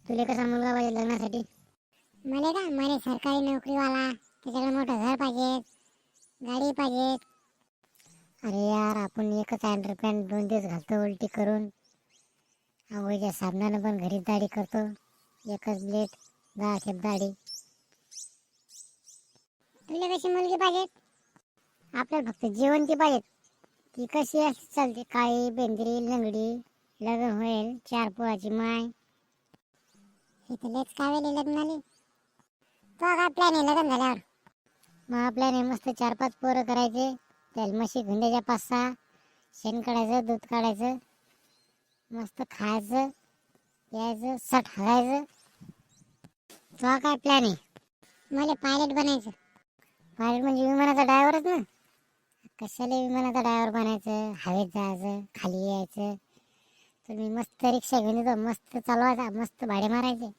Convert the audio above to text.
तुला कसा मुलगा पाहिजे लग्नासाठी? मला का मला सरकारी नोकरीवाला, त्याच्याकडे मोठं घर पाहिजे, गाडी पाहिजे. अरे यार, आपण एकच अंडरपॅन्ट 2 दिवस घालतो उलटी करून, आंघोळीच्या साबणानं पण घरीच दाढी करतो, एकच ब्लेड 10 खेप दाढी. तुला कशी मुलगी पाहिजे? आपल्याला फक्त जेवणची पाहिजे. ती कशी अशी चालते, काळी बेंद्री लंगडी, लग्न होईल 4 पोळाची माय. हे तर लेच कावेले लग्नाले. तो काय प्लॅन आहे लग्न झाल्यावर? मग आपल्याने मस्त 4-5 पोरं करायचे, त्याला म्हशी गुंड्याच्या 5-6, शेण काढायचं, दूध काढायचं, मस्त खायचं प्यायचं, सट हगायचं. तुझा काय प्लॅन आहे? मला पायलट बनायचं. पायलट म्हणजे विमानाचा ड्रायव्हरच ना? कशाला विमानाचा ड्रायव्हर बनायचं? हवेत जायचं, खाली यायचं. तुम्ही मस्त रिक्षा घेऊन येतो, मस्त चालवायचा, मस्त भाडे मारायचे.